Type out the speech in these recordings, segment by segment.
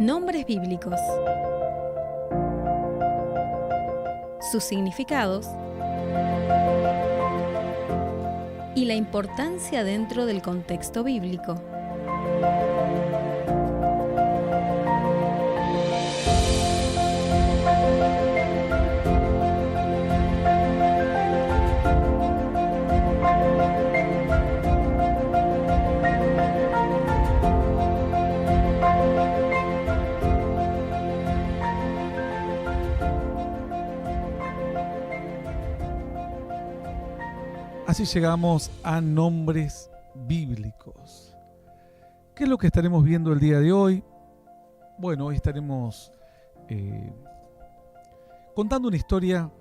Nombres bíblicos. Sus significados y la importancia dentro del contexto bíblico. Así llegamos a nombres bíblicos. ¿Qué es lo que estaremos viendo el día de hoy? Bueno, hoy estaremos contando una historia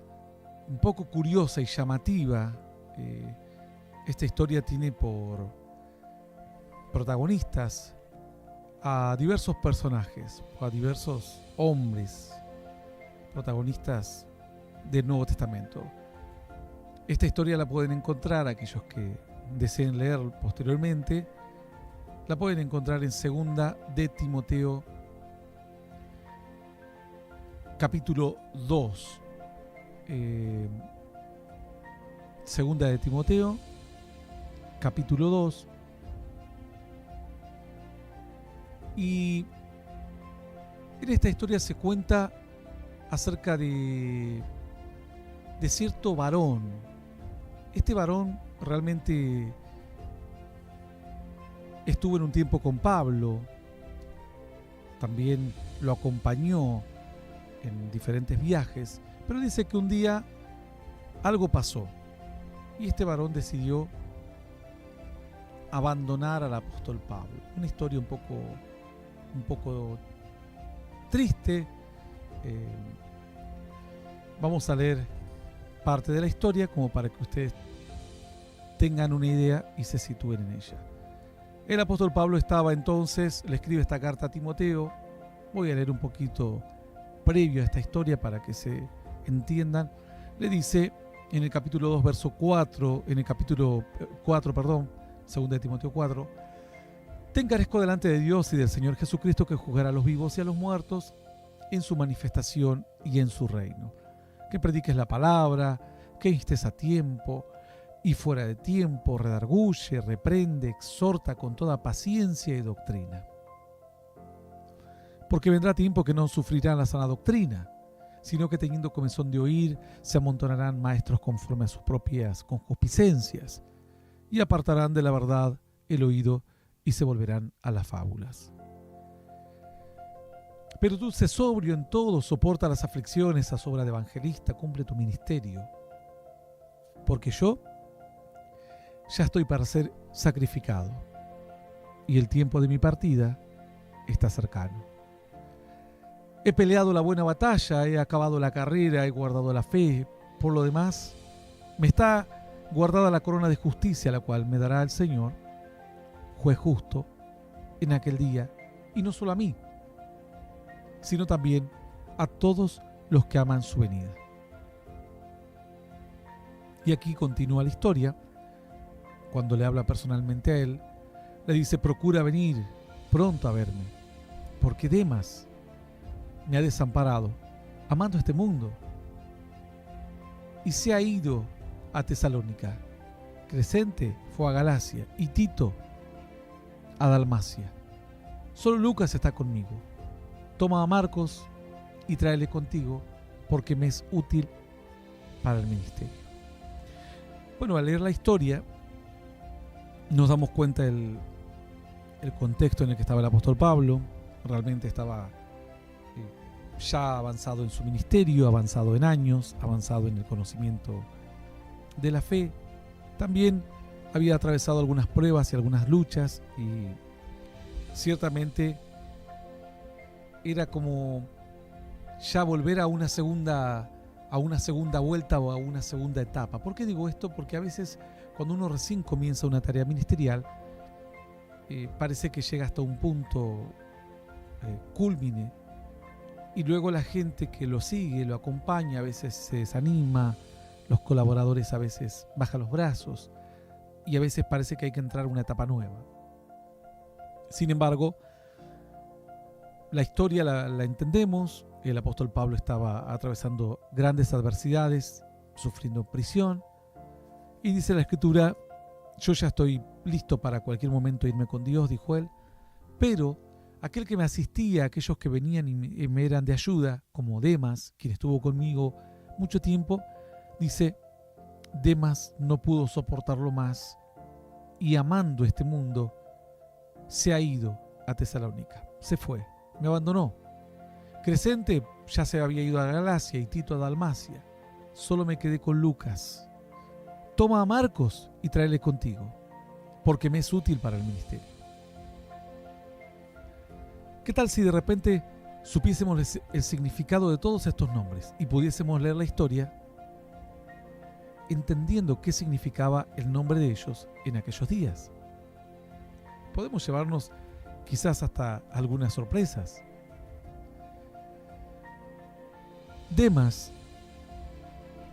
un poco curiosa y llamativa. Esta historia tiene por protagonistas a diversos personajes, a diversos hombres, protagonistas del Nuevo Testamento. Esta historia la pueden encontrar, aquellos que deseen leer posteriormente, la pueden encontrar en 2 de Timoteo, capítulo 2. 2 de Timoteo, capítulo 2. Y en esta historia se cuenta acerca de cierto varón. Este varón realmente estuvo en un tiempo con Pablo, también lo acompañó en diferentes viajes, pero dice que un día algo pasó y este varón decidió abandonar al apóstol Pablo. Una historia un poco triste. Vamos a leer parte de la historia como para que ustedes tengan una idea y se sitúen en ella. El apóstol Pablo estaba entonces, le escribe esta carta a Timoteo. Voy a leer un poquito previo a esta historia para que se entiendan. Le dice en el capítulo 2, verso 4, en el capítulo 4, 2 de Timoteo 4, te encarezco delante de Dios y del Señor Jesucristo, que juzgará a los vivos y a los muertos en su manifestación y en su reino. Que prediques la palabra, que instes a tiempo y fuera de tiempo, redarguye, reprende, exhorta con toda paciencia y doctrina. Porque vendrá tiempo que no sufrirán la sana doctrina, sino que teniendo comezón de oír, se amontonarán maestros conforme a sus propias concupiscencias, y apartarán de la verdad el oído y se volverán a las fábulas. Pero tú sé sobrio en todo, soporta las aflicciones, haz obra de evangelista, cumple tu ministerio. Porque yo ya estoy para ser sacrificado, y el tiempo de mi partida está cercano. He peleado la buena batalla, he acabado la carrera, he guardado la fe. Por lo demás, me está guardada la corona de justicia, la cual me dará el Señor, juez justo, en aquel día, y no solo a mí, sino también a todos los que aman su venida. Y aquí continúa la historia. Cuando le habla personalmente a él, le dice: procura venir pronto a verme, porque Demas me ha desamparado, amando este mundo, y se ha ido a Tesalónica. Crescente fue a Galacia y Tito a Dalmacia. Solo Lucas está conmigo. Toma a Marcos y tráele contigo, porque me es útil para el ministerio. Bueno, al leer la historia nos damos cuenta del contexto en el que estaba el apóstol Pablo. Realmente estaba ya avanzado en su ministerio, avanzado en años, avanzado en el conocimiento de la fe. También había atravesado algunas pruebas y algunas luchas, y ciertamente era como ya volver a una segunda vuelta o a una segunda etapa. ¿Por qué digo esto? Porque a veces cuando uno recién comienza una tarea ministerial, parece que llega hasta un punto cúlmine, y luego la gente que lo sigue, lo acompaña, a veces se desanima, los colaboradores a veces bajan los brazos, y a veces parece que hay que entrar a una etapa nueva. Sin embargo, La historia la entendemos. El apóstol Pablo estaba atravesando grandes adversidades, sufriendo prisión. Y dice la Escritura, yo ya estoy listo para cualquier momento irme con Dios, dijo él. Pero aquel que me asistía, aquellos que venían y me eran de ayuda, como Demas, quien estuvo conmigo mucho tiempo, dice, Demas no pudo soportarlo más y amando este mundo, se ha ido a Tesalónica. Se fue, me abandonó. Crescente ya se había ido a Galacia y Tito a Dalmacia. Solo me quedé con Lucas. Toma a Marcos y tráele contigo, porque me es útil para el ministerio. ¿Qué tal si de repente supiésemos el significado de todos estos nombres y pudiésemos leer la historia entendiendo qué significaba el nombre de ellos en aquellos días? Podemos llevarnos quizás hasta algunas sorpresas. Demas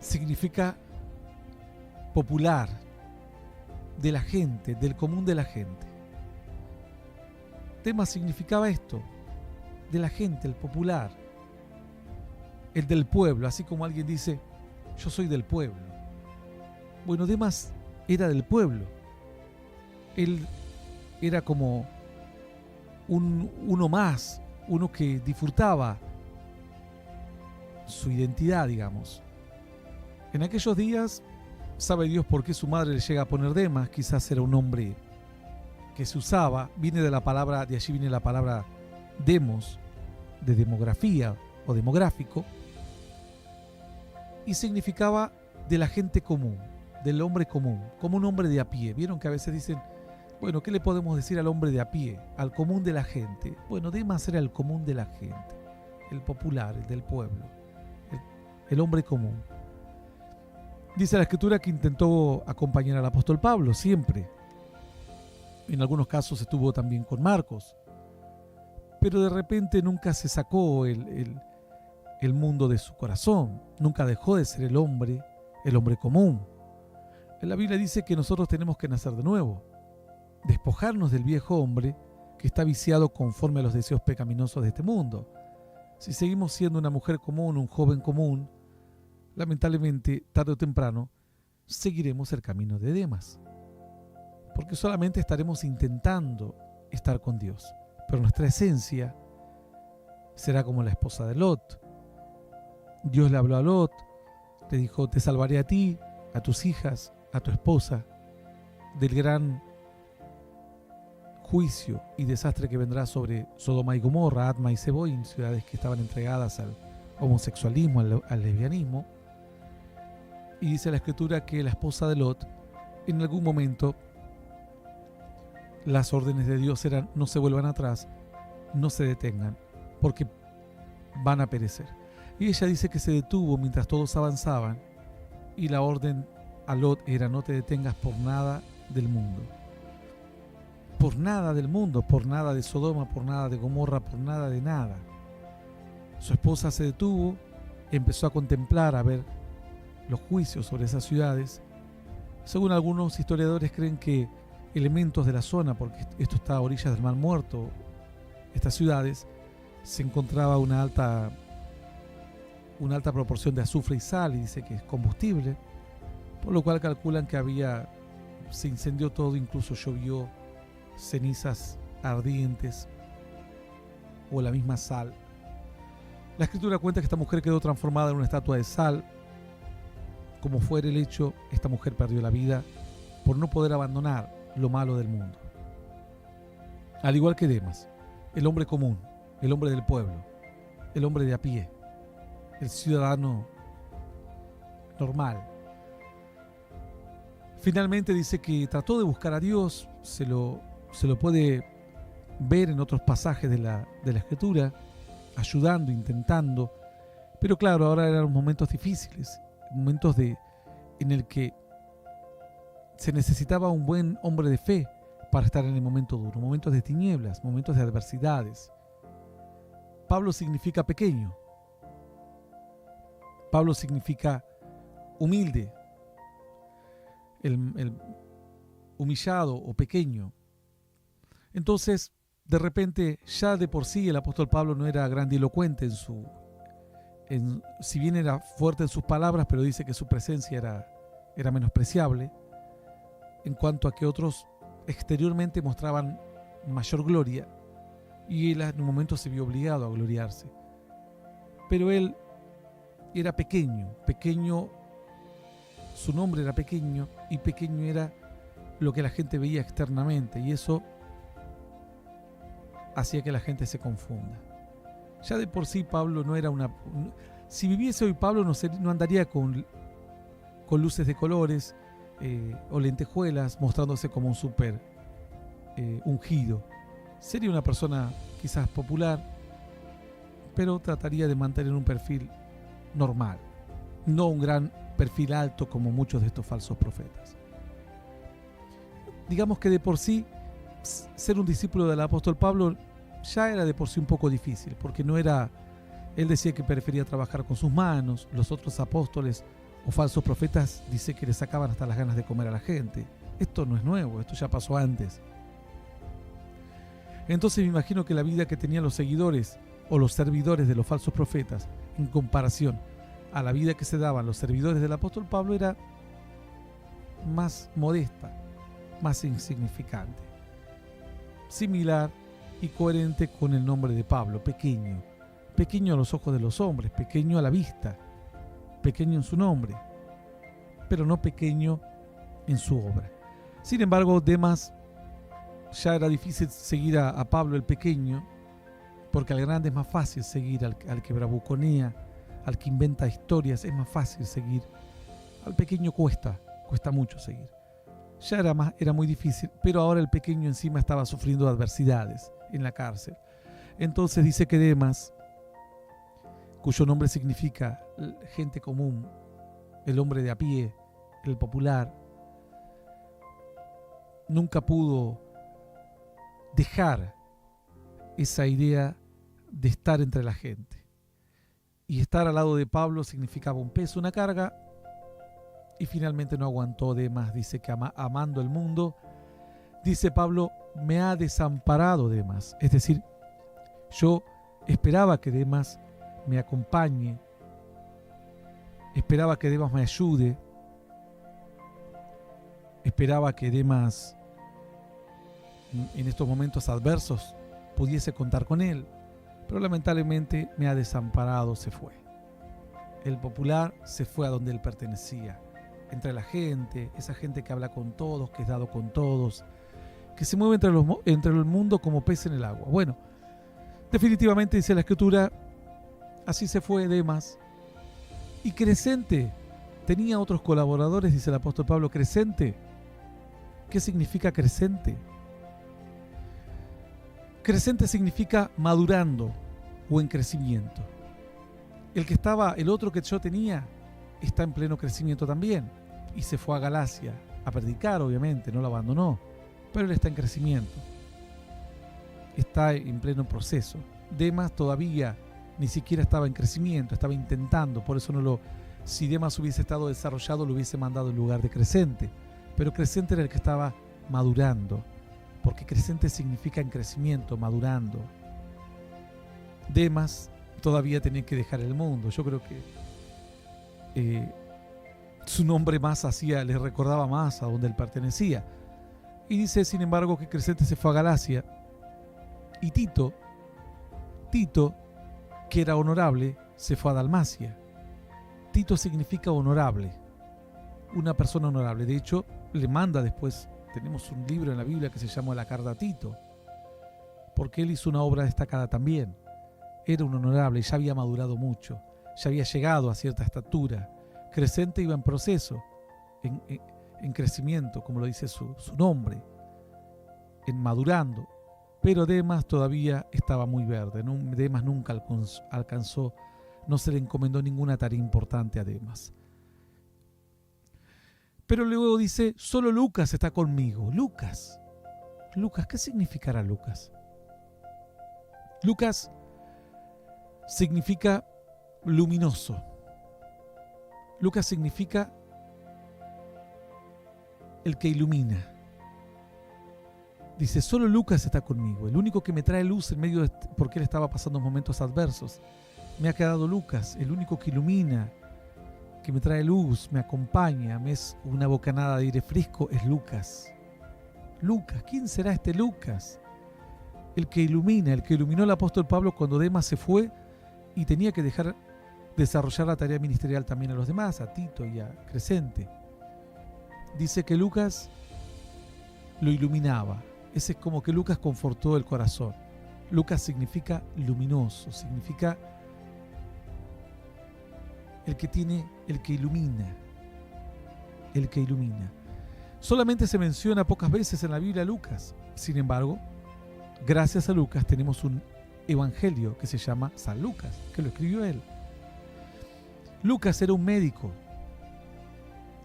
significa popular, de la gente, del común de la gente. Demas significaba esto, de la gente, el popular, el del pueblo, así como alguien dice, yo soy del pueblo. Bueno, Demas era del pueblo. Él era como uno más, uno que disfrutaba su identidad, digamos. En aquellos días, sabe Dios por qué su madre le llega a poner Demas, quizás era un nombre que se usaba, viene de la palabra, de allí viene la palabra demos, de demografía o demográfico, y significaba de la gente común, del hombre común, como un hombre de a pie. Vieron que a veces dicen, bueno, ¿qué le podemos decir al hombre de a pie, al común de la gente? Bueno, Demas era el común de la gente, el popular, el del pueblo, el hombre común. Dice la Escritura que intentó acompañar al apóstol Pablo siempre. En algunos casos estuvo también con Marcos. Pero de repente nunca se sacó el mundo de su corazón. Nunca dejó de ser el hombre común. En la Biblia dice que nosotros tenemos que nacer de nuevo. Despojarnos del viejo hombre que está viciado conforme a los deseos pecaminosos de este mundo. Si seguimos siendo una mujer común, un joven común, lamentablemente, tarde o temprano, seguiremos el camino de Demas. Porque solamente estaremos intentando estar con Dios. Pero nuestra esencia será como la esposa de Lot. Dios le habló a Lot, le dijo, te salvaré a ti, a tus hijas, a tu esposa, del gran juicio y desastre que vendrá sobre Sodoma y Gomorra, Adma y Zeboim, ciudades que estaban entregadas al homosexualismo, al lesbianismo. Y dice la Escritura que la esposa de Lot, en algún momento, las órdenes de Dios eran, no se vuelvan atrás, no se detengan, porque van a perecer. Y ella dice que se detuvo mientras todos avanzaban, y la orden a Lot era, no te detengas por nada del mundo. Por nada del mundo, por nada de Sodoma, por nada de Gomorra, por nada de nada. Su esposa se detuvo, empezó a contemplar, a ver los juicios sobre esas ciudades. Según algunos historiadores creen que elementos de la zona, porque esto está a orillas del Mar Muerto, estas ciudades, se encontraba una alta proporción de azufre y sal, y dice que es combustible, por lo cual calculan que se incendió todo, incluso llovió cenizas ardientes o la misma sal. La Escritura cuenta que esta mujer quedó transformada en una estatua de sal. Como fuera el hecho, esta mujer perdió la vida por no poder abandonar lo malo del mundo. Al igual que Demas, el hombre común, el hombre del pueblo, el hombre de a pie, el ciudadano normal. Finalmente dice que trató de buscar a Dios, se lo puede ver en otros pasajes de la Escritura, ayudando, intentando, pero claro, ahora eran momentos difíciles, momentos en el que se necesitaba un buen hombre de fe para estar en el momento duro, momentos de tinieblas, momentos de adversidades. Pablo significa pequeño. Pablo significa humilde, el humillado o pequeño. Entonces, de repente ya de por sí el apóstol Pablo no era grandilocuente si bien era fuerte en sus palabras, pero dice que su presencia era menospreciable, en cuanto a que otros exteriormente mostraban mayor gloria, y él en un momento se vio obligado a gloriarse. Pero él era pequeño, su nombre era pequeño, y pequeño era lo que la gente veía externamente, y eso hacía que la gente se confunda. Ya de por sí Pablo no era si viviese hoy Pablo no andaría con luces de colores o lentejuelas mostrándose como un súper ungido. Sería una persona quizás popular, pero trataría de mantener un perfil normal, no un gran perfil alto como muchos de estos falsos profetas. Digamos que de por sí ser un discípulo del apóstol Pablo ya era de por sí un poco difícil, porque él decía que prefería trabajar con sus manos. Los otros apóstoles o falsos profetas dice que le sacaban hasta las ganas de comer a la gente. Esto no es nuevo, esto ya pasó antes. Entonces me imagino que la vida que tenían los seguidores o los servidores de los falsos profetas en comparación a la vida que se daban los servidores del apóstol Pablo era más modesta, más insignificante, similar y coherente con el nombre de Pablo, pequeño a los ojos de los hombres, pequeño a la vista, pequeño en su nombre, pero no pequeño en su obra. Sin embargo, Demas ya era difícil seguir a Pablo el pequeño, porque al grande es más fácil seguir, al que bravuconea, al que inventa historias, es más fácil seguir. Al pequeño cuesta mucho seguir. Ya era muy difícil, pero ahora el pequeño encima estaba sufriendo adversidades en la cárcel. Entonces dice que Demas, cuyo nombre significa gente común, el hombre de a pie, el popular, nunca pudo dejar esa idea de estar entre la gente. Y estar al lado de Pablo significaba un peso, una carga, y finalmente no aguantó Demas. Dice que amando el mundo, dice Pablo, me ha desamparado Demas. Es decir, yo esperaba que Demas me acompañe, esperaba que Demas me ayude, esperaba que Demas en estos momentos adversos pudiese contar con él, pero lamentablemente me ha desamparado, se fue. El popular se fue a donde él pertenecía, entre la gente, esa gente que habla con todos, que es dado con todos, que se mueve entre el mundo como pez en el agua. Bueno, definitivamente dice la Escritura, así se fue Demas. Y Crescente tenía otros colaboradores, dice el apóstol Pablo. Crescente, ¿qué significa Crescente? Crescente significa madurando o en crecimiento. El otro que yo tenía está en pleno crecimiento también y se fue a Galacia a predicar, obviamente, no lo abandonó, pero él está en crecimiento, está en pleno proceso. Demas todavía ni siquiera estaba en crecimiento, estaba intentando, por eso si Demas hubiese estado desarrollado lo hubiese mandado en lugar de Crescente, pero Crescente era el que estaba madurando, porque Crescente significa en crecimiento, madurando. Demas todavía tenía que dejar el mundo. Yo creo que su nombre le recordaba más a donde él pertenecía. Y dice, sin embargo, que Crescente se fue a Galacia. Y Tito, que era honorable, se fue a Dalmacia. Tito significa honorable, una persona honorable. De hecho, le manda después, tenemos un libro en la Biblia que se llama La Carta a Tito, porque él hizo una obra destacada también. Era un honorable, ya había madurado mucho, ya había llegado a cierta estatura. Crescente iba en proceso, en crecimiento, como lo dice su nombre, en madurando. Pero Demas todavía estaba muy verde. Demas nunca alcanzó, no se le encomendó ninguna tarea importante a Demas. Pero luego dice, solo Lucas está conmigo. Lucas, ¿qué significará Lucas? Lucas significa luminoso. Lucas significa el que ilumina. Dice, solo Lucas está conmigo, el único que me trae luz en medio de porque él estaba pasando momentos adversos. Me ha quedado Lucas, el único que ilumina, que me trae luz, me acompaña, me es una bocanada de aire fresco, es Lucas. Lucas, ¿quién será este Lucas? El que ilumina, el que iluminó al apóstol Pablo cuando Demas se fue y tenía que dejar desarrollar la tarea ministerial también a los demás, a Tito y a Crescente. Dice que Lucas lo iluminaba. Ese es como que Lucas confortó el corazón. Lucas significa luminoso, significa el que tiene, el que ilumina. El que ilumina. Solamente se menciona pocas veces en la Biblia Lucas. Sin embargo, gracias a Lucas tenemos un evangelio que se llama San Lucas, que lo escribió él. Lucas era un médico.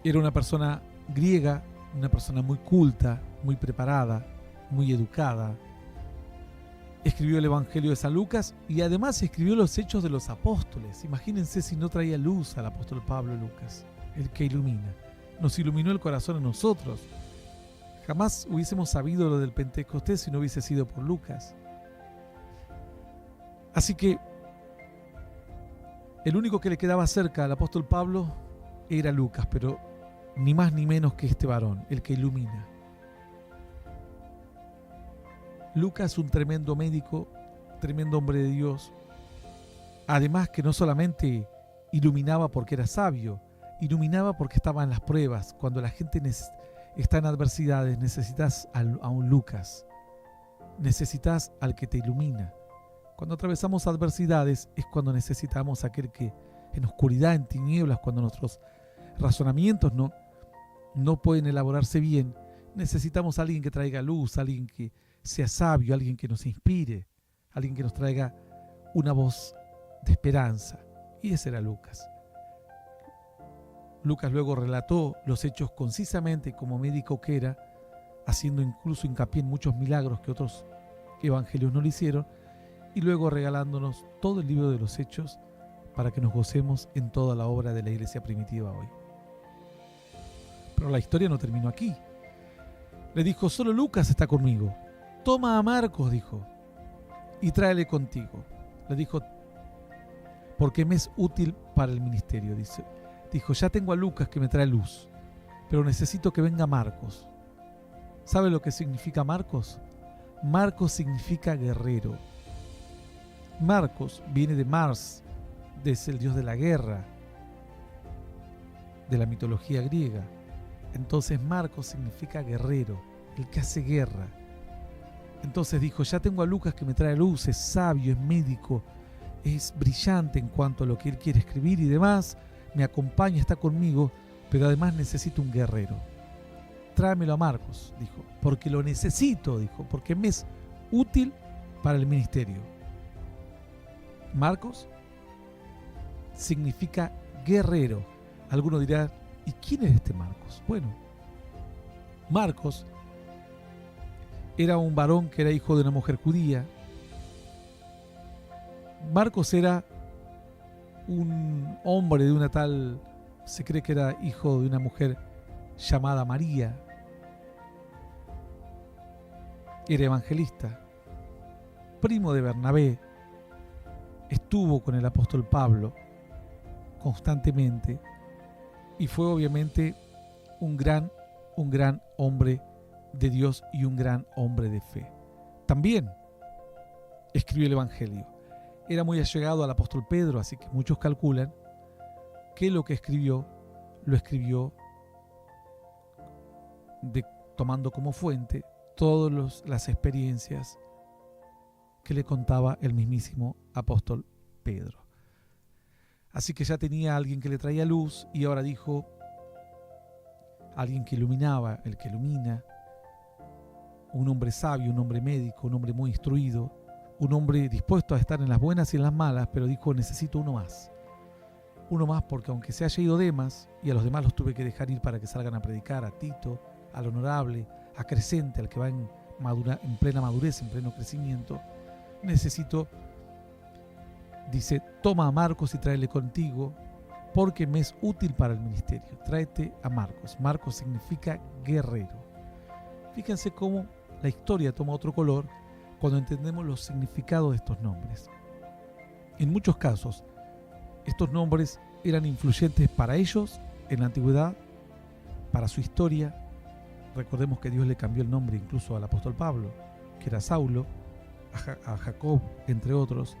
Era una persona griega, una persona muy culta, muy preparada, muy educada. Escribió el Evangelio de San Lucas y además escribió los Hechos de los Apóstoles. Imagínense si no traía luz al apóstol Pablo Lucas, el que ilumina. Nos iluminó el corazón a nosotros. Jamás hubiésemos sabido lo del Pentecostés si no hubiese sido por Lucas. Así que el único que le quedaba cerca al apóstol Pablo era Lucas, pero ni más ni menos que este varón, el que ilumina. Lucas, un tremendo médico, tremendo hombre de Dios. Además que no solamente iluminaba porque era sabio, iluminaba porque estaba en las pruebas. Cuando la gente está en adversidades, necesitas a un Lucas. Necesitas al que te ilumina. Cuando atravesamos adversidades es cuando necesitamos a aquel que en oscuridad, en tinieblas, cuando nuestros razonamientos no pueden elaborarse bien, necesitamos a alguien que traiga luz, alguien que sea sabio, alguien que nos inspire, alguien que nos traiga una voz de esperanza. Y ese era Lucas. Lucas luego relató los hechos concisamente como médico que era, haciendo incluso hincapié en muchos milagros que otros evangelios no le hicieron, y luego regalándonos todo el libro de los Hechos para que nos gocemos en toda la obra de la iglesia primitiva hoy. Pero la historia no terminó aquí. Le dijo, solo Lucas está conmigo. Toma a Marcos, dijo, y tráele contigo. Le dijo, porque me es útil para el ministerio. Dijo, ya tengo a Lucas que me trae luz, pero necesito que venga Marcos. ¿Sabe lo que significa Marcos? Marcos significa guerrero. Marcos viene de Mars, es el dios de la guerra, de la mitología griega. Entonces Marcos significa guerrero, el que hace guerra. Entonces dijo, ya tengo a Lucas que me trae luz, es sabio, es médico, es brillante en cuanto a lo que él quiere escribir y demás, me acompaña, está conmigo, pero además necesito un guerrero. Tráemelo a Marcos, dijo, porque lo necesito, dijo, porque me es útil para el ministerio. Marcos significa guerrero. Alguno dirá, ¿y quién es este Marcos? Bueno, Marcos era un varón que era hijo de una mujer judía. Marcos era un hombre de una tal, se cree que era hijo de una mujer llamada María. Era evangelista, primo de Bernabé. Estuvo con el apóstol Pablo constantemente y fue obviamente un gran hombre de Dios y un gran hombre de fe. También escribió el Evangelio. Era muy allegado al apóstol Pedro, así que muchos calculan que lo que escribió, lo escribió tomando como fuente todas las experiencias que le contaba el mismísimo apóstol Pedro. Así que ya tenía a alguien que le traía luz y ahora dijo, alguien que iluminaba, el que ilumina, un hombre sabio, un hombre médico, un hombre muy instruido, un hombre dispuesto a estar en las buenas y en las malas, pero dijo, necesito uno más. Uno más porque aunque se haya ido Demas, y a los demás los tuve que dejar ir para que salgan a predicar, a Tito, al honorable, a Crescente, al que va en plena madurez, en pleno crecimiento, necesito, dice, toma a Marcos y tráele contigo, porque me es útil para el ministerio. Tráete a Marcos. Marcos significa guerrero. Fíjense cómo la historia toma otro color cuando entendemos los significados de estos nombres. En muchos casos, estos nombres eran influyentes para ellos en la antigüedad, para su historia. Recordemos que Dios le cambió el nombre incluso al apóstol Pablo, que era Saulo, a Jacob, entre otros,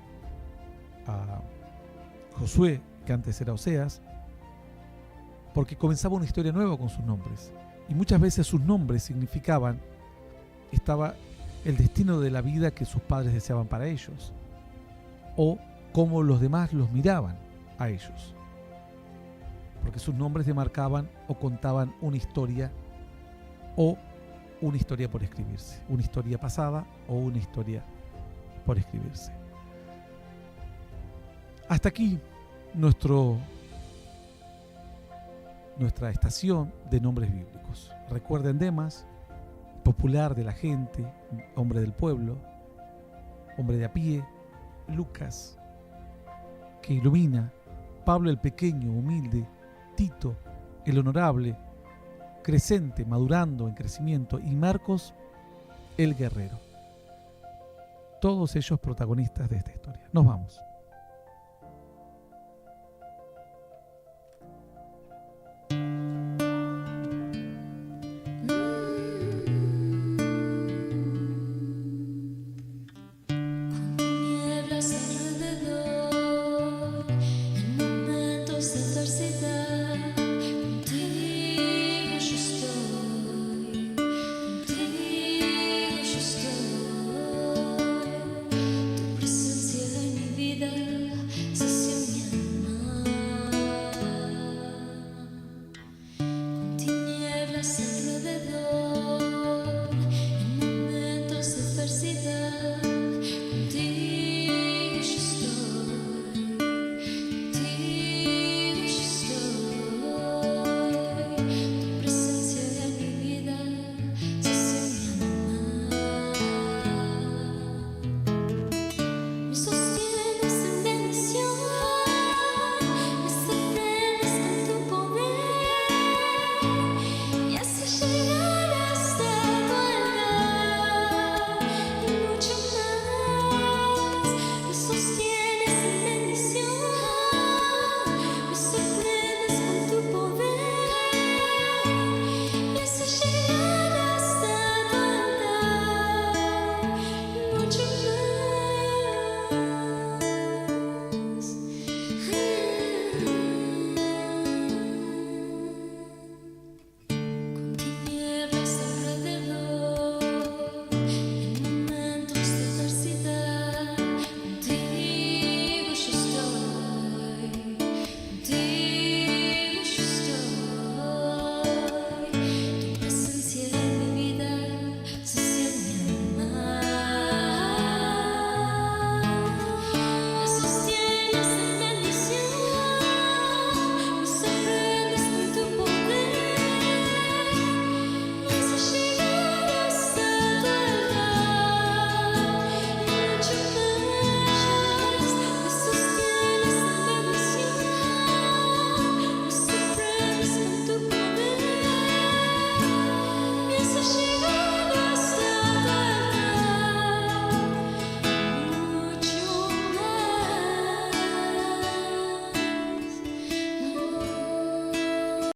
a Josué, que antes era Oseas, porque comenzaba una historia nueva con sus nombres. Y muchas veces sus nombres significaban, estaba el destino de la vida que sus padres deseaban para ellos, o cómo los demás los miraban a ellos, porque sus nombres demarcaban o contaban una historia, o una historia por escribirse, una historia pasada o una historia por escribirse. Hasta aquí nuestra estación de nombres bíblicos. Recuerden Demas, popular de la gente, hombre del pueblo, hombre de a pie. Lucas, que ilumina. Pablo el pequeño, humilde. Tito, el honorable, crecente, madurando en crecimiento. Y Marcos, el guerrero. Todos ellos protagonistas de esta historia. Nos vamos.